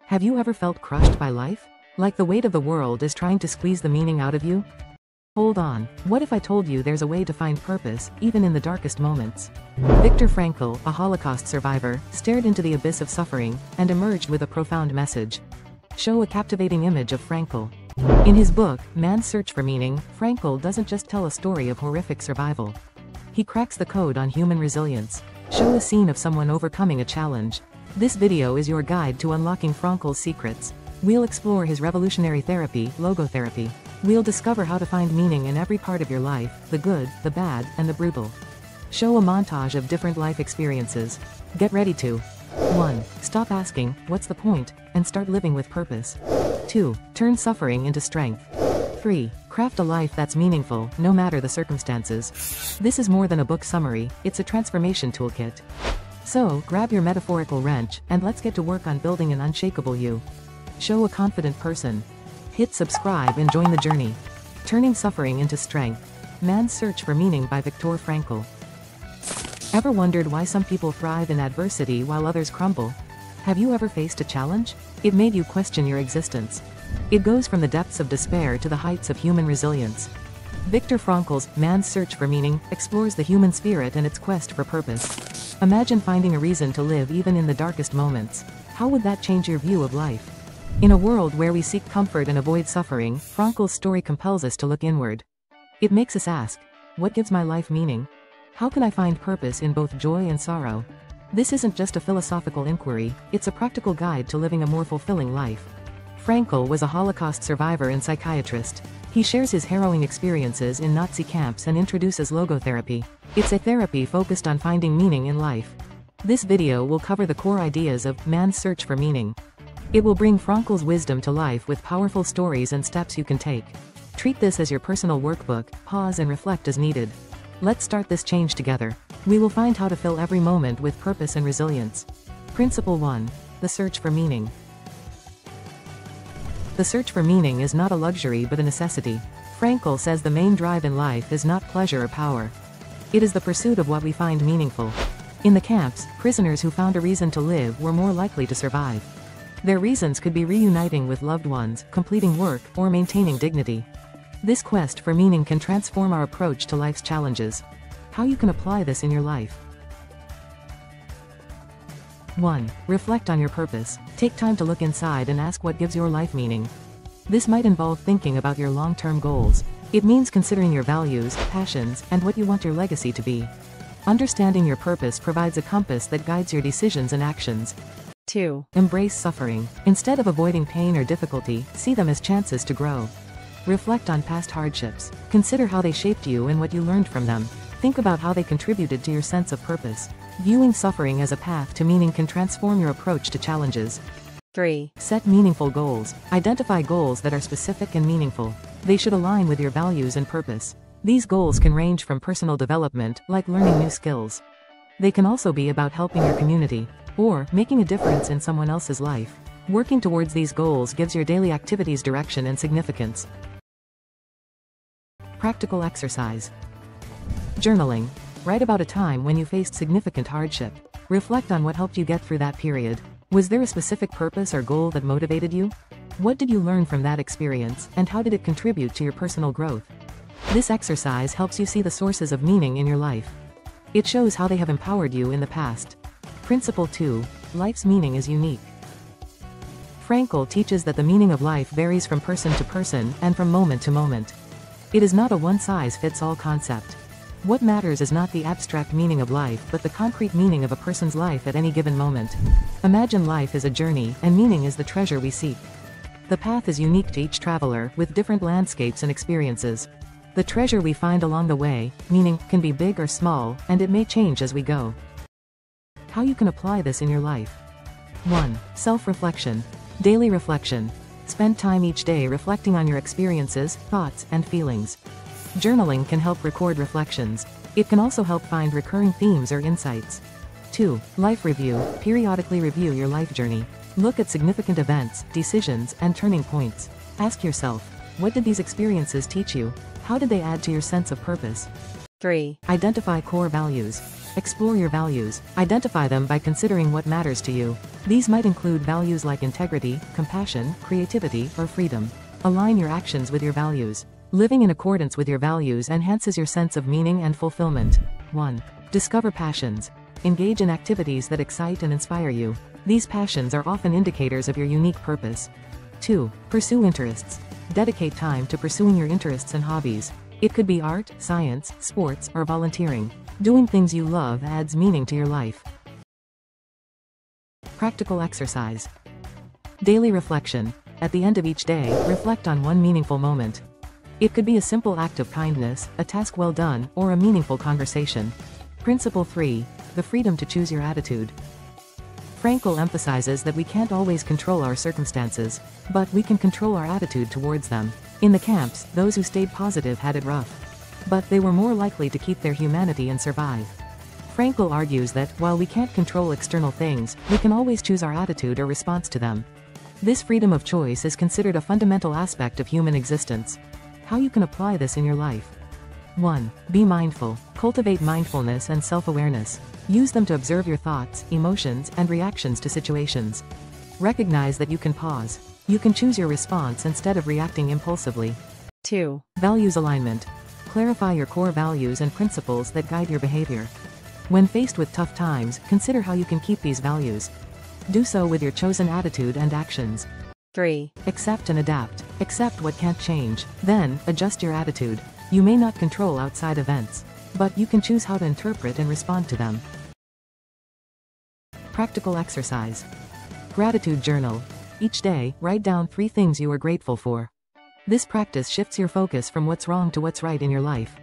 Have you ever felt crushed by life? Like the weight of the world is trying to squeeze the meaning out of you? Hold on, what if I told you there's a way to find purpose, even in the darkest moments? Viktor Frankl, a Holocaust survivor, stared into the abyss of suffering, and emerged with a profound message. Show a captivating image of Frankl. In his book, Man's Search for Meaning, Frankl doesn't just tell a story of horrific survival. He cracks the code on human resilience. Show a scene of someone overcoming a challenge. This video is your guide to unlocking Frankl's secrets. We'll explore his revolutionary therapy, logotherapy. We'll discover how to find meaning in every part of your life, the good, the bad, and the brutal. Show a montage of different life experiences. Get ready to 1. Stop asking, what's the point, and start living with purpose. 2. Turn suffering into strength. 3. Craft a life that's meaningful, no matter the circumstances. This is more than a book summary, it's a transformation toolkit. So, grab your metaphorical wrench, and let's get to work on building an unshakable you. Show a confident person. Hit subscribe and join the journey. Turning suffering into strength. Man's Search for Meaning by Viktor Frankl. Ever wondered why some people thrive in adversity while others crumble? Have you ever faced a challenge? It made you question your existence. It goes from the depths of despair to the heights of human resilience. Viktor Frankl's Man's Search for Meaning explores the human spirit and its quest for purpose. Imagine finding a reason to live even in the darkest moments. How would that change your view of life? In a world where we seek comfort and avoid suffering, Frankl's story compels us to look inward. It makes us ask, what gives my life meaning? How can I find purpose in both joy and sorrow? This isn't just a philosophical inquiry, it's a practical guide to living a more fulfilling life. Frankl was a Holocaust survivor and psychiatrist. He shares his harrowing experiences in Nazi camps and introduces logotherapy. It's a therapy focused on finding meaning in life. This video will cover the core ideas of Man's Search for Meaning. It will bring Frankl's wisdom to life with powerful stories and steps you can take. Treat this as your personal workbook, pause and reflect as needed. Let's start this change together. We will find how to fill every moment with purpose and resilience. Principle 1. The Search for Meaning. The search for meaning is not a luxury but a necessity. Frankl says the main drive in life is not pleasure or power. It is the pursuit of what we find meaningful. In the camps, prisoners who found a reason to live were more likely to survive. Their reasons could be reuniting with loved ones, completing work, or maintaining dignity. This quest for meaning can transform our approach to life's challenges. How you can apply this in your life. 1. Reflect on your purpose. Take time to look inside and ask what gives your life meaning. This might involve thinking about your long-term goals. It means considering your values, passions, and what you want your legacy to be. Understanding your purpose provides a compass that guides your decisions and actions. 2. Embrace suffering. Instead of avoiding pain or difficulty, see them as chances to grow. Reflect on past hardships. Consider how they shaped you and what you learned from them. Think about how they contributed to your sense of purpose. Viewing suffering as a path to meaning can transform your approach to challenges. 3. Set meaningful goals. Identify goals that are specific and meaningful. They should align with your values and purpose. These goals can range from personal development, like learning new skills. They can also be about helping your community, or making a difference in someone else's life. Working towards these goals gives your daily activities direction and significance. Practical exercise. Journaling. Write about a time when you faced significant hardship. Reflect on what helped you get through that period. Was there a specific purpose or goal that motivated you? What did you learn from that experience, and how did it contribute to your personal growth? This exercise helps you see the sources of meaning in your life. It shows how they have empowered you in the past. Principle 2. Life's meaning is unique. Frankl teaches that the meaning of life varies from person to person and from moment to moment. It is not a one-size-fits-all concept. What matters is not the abstract meaning of life but the concrete meaning of a person's life at any given moment. Imagine life is a journey, and meaning is the treasure we seek. The path is unique to each traveler, with different landscapes and experiences. The treasure we find along the way, meaning, can be big or small, and it may change as we go. How you can apply this in your life. 1. Self-reflection. Daily reflection. Spend time each day reflecting on your experiences, thoughts, and feelings. Journaling can help record reflections. It can also help find recurring themes or insights. 2. Life review. Periodically review your life journey. Look at significant events, decisions, and turning points. Ask yourself, what did these experiences teach you? How did they add to your sense of purpose? 3. Identify core values. Explore your values. Identify them by considering what matters to you. These might include values like integrity, compassion, creativity, or freedom. Align your actions with your values. Living in accordance with your values enhances your sense of meaning and fulfillment. 1. Discover passions. Engage in activities that excite and inspire you. These passions are often indicators of your unique purpose. 2. Pursue interests. Dedicate time to pursuing your interests and hobbies. It could be art, science, sports, or volunteering. Doing things you love adds meaning to your life. Practical exercise. Daily reflection. At the end of each day, reflect on one meaningful moment. It could be a simple act of kindness, a task well done, or a meaningful conversation. Principle 3. The freedom to choose your attitude. Frankl emphasizes that we can't always control our circumstances, but we can control our attitude towards them. In the camps, those who stayed positive had it rough. But they were more likely to keep their humanity and survive. Frankl argues that, while we can't control external things, we can always choose our attitude or response to them. This freedom of choice is considered a fundamental aspect of human existence. How you can apply this in your life. 1. Be mindful. Cultivate mindfulness and self-awareness. Use them to observe your thoughts, emotions, and reactions to situations. Recognize that you can pause. You can choose your response instead of reacting impulsively. 2. Values alignment. Clarify your core values and principles that guide your behavior. When faced with tough times, consider how you can keep these values. Do so with your chosen attitude and actions. 3. Accept and adapt. Accept what can't change. Then, adjust your attitude. You may not control outside events, but you can choose how to interpret and respond to them. Practical exercise. Gratitude journal. Each day, write down 3 things you are grateful for. This practice shifts your focus from what's wrong to what's right in your life.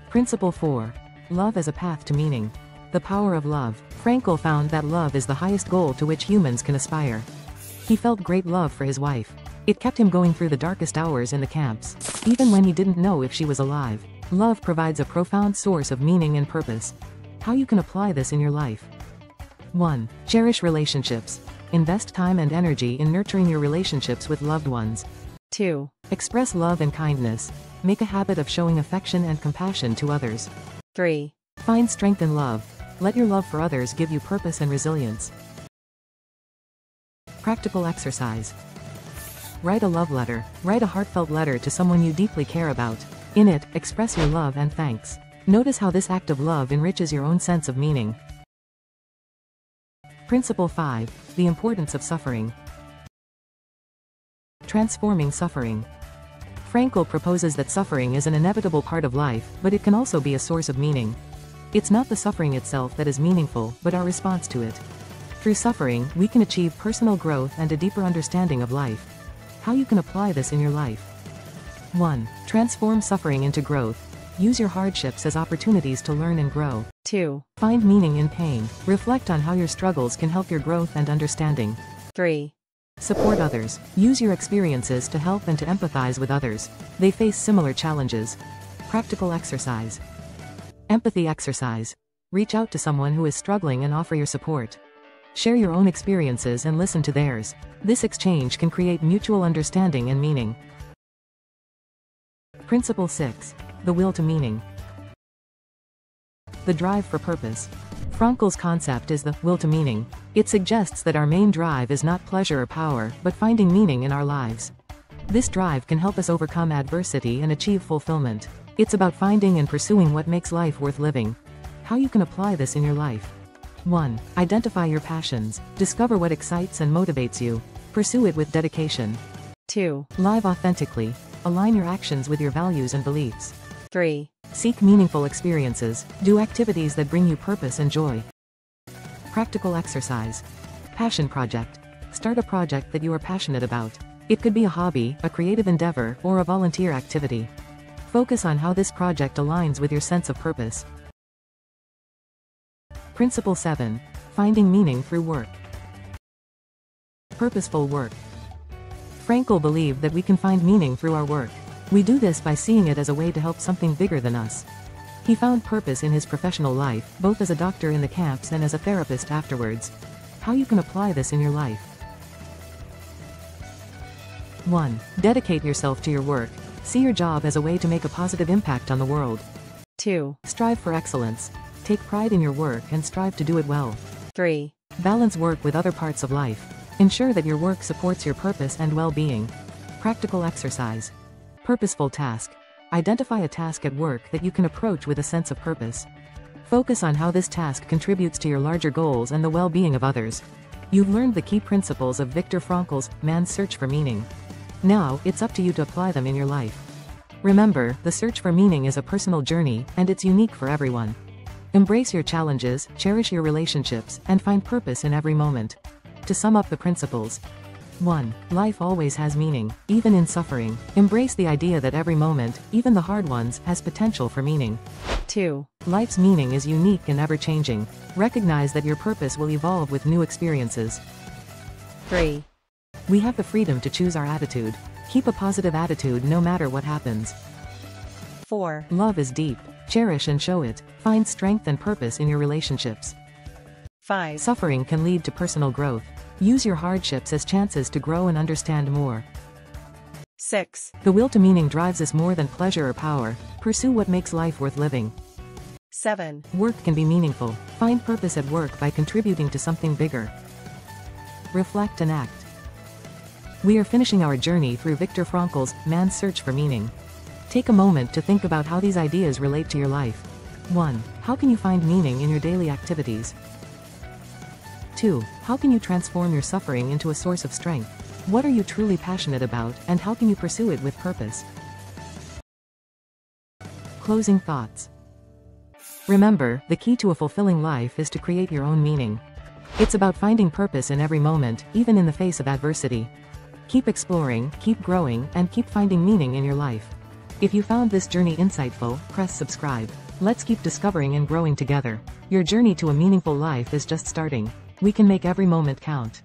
Principle 4. Love as a path to meaning. The power of love. Frankl found that love is the highest goal to which humans can aspire. He felt great love for his wife. It kept him going through the darkest hours in the camps. Even when he didn't know if she was alive. Love provides a profound source of meaning and purpose. How you can apply this in your life. 1. Cherish relationships. Invest time and energy in nurturing your relationships with loved ones. 2. Express love and kindness. Make a habit of showing affection and compassion to others. 3. Find strength in love. Let your love for others give you purpose and resilience. Practical exercise. Write a love letter. Write a heartfelt letter to someone you deeply care about. In it, express your love and thanks. Notice how this act of love enriches your own sense of meaning. Principle 5. The importance of suffering. Transforming suffering. Frankl proposes that suffering is an inevitable part of life, but it can also be a source of meaning. It's not the suffering itself that is meaningful, but our response to it. Through suffering, we can achieve personal growth and a deeper understanding of life. How you can apply this in your life. 1. Transform suffering into growth. Use your hardships as opportunities to learn and grow. 2. Find meaning in pain. Reflect on how your struggles can help your growth and understanding. 3. Support others. Use your experiences to help and to empathize with others. They face similar challenges. Practical exercise. Empathy exercise. Reach out to someone who is struggling and offer your support. Share your own experiences and listen to theirs. This exchange can create mutual understanding and meaning. Principle 6. The will to meaning. The drive for purpose. Frankl's concept is the will to meaning. It suggests that our main drive is not pleasure or power, but finding meaning in our lives. This drive can help us overcome adversity and achieve fulfillment. It's about finding and pursuing what makes life worth living. How you can apply this in your life. 1. Identify your passions. Discover what excites and motivates you. Pursue it with dedication. 2. Live authentically. Align your actions with your values and beliefs. 3. Seek meaningful experiences. Do activities that bring you purpose and joy. Practical exercise. Passion project. Start a project that you are passionate about. It could be a hobby, a creative endeavor, or a volunteer activity. Focus on how this project aligns with your sense of purpose. Principle 7. Finding meaning through work. Purposeful work. Frankl believed that we can find meaning through our work. We do this by seeing it as a way to help something bigger than us. He found purpose in his professional life, both as a doctor in the camps and as a therapist afterwards. How you can apply this in your life. 1. Dedicate yourself to your work. See your job as a way to make a positive impact on the world. 2. Strive for excellence. Take pride in your work and strive to do it well. 3. Balance work with other parts of life. Ensure that your work supports your purpose and well-being. Practical exercise. Purposeful task. Identify a task at work that you can approach with a sense of purpose. Focus on how this task contributes to your larger goals and the well-being of others. You've learned the key principles of Viktor Frankl's Man's Search for Meaning. Now, it's up to you to apply them in your life. Remember, the search for meaning is a personal journey, and it's unique for everyone. Embrace your challenges, cherish your relationships, and find purpose in every moment. To sum up the principles. 1. Life always has meaning, even in suffering. Embrace the idea that every moment, even the hard ones, has potential for meaning. 2. Life's meaning is unique and ever-changing. Recognize that your purpose will evolve with new experiences. 3. We have the freedom to choose our attitude. Keep a positive attitude no matter what happens. 4. Love is deep. Cherish and show it. Find strength and purpose in your relationships. 5. Suffering can lead to personal growth. Use your hardships as chances to grow and understand more. 6. The will to meaning drives us more than pleasure or power. Pursue what makes life worth living. 7. Work can be meaningful. Find purpose at work by contributing to something bigger. Reflect and act. We are finishing our journey through Viktor Frankl's Man's Search for Meaning. Take a moment to think about how these ideas relate to your life. 1. How can you find meaning in your daily activities? 2. How can you transform your suffering into a source of strength? What are you truly passionate about, and how can you pursue it with purpose? Closing thoughts. Remember, the key to a fulfilling life is to create your own meaning. It's about finding purpose in every moment, even in the face of adversity. Keep exploring, keep growing, and keep finding meaning in your life. If you found this journey insightful, press subscribe. Let's keep discovering and growing together. Your journey to a meaningful life is just starting. We can make every moment count.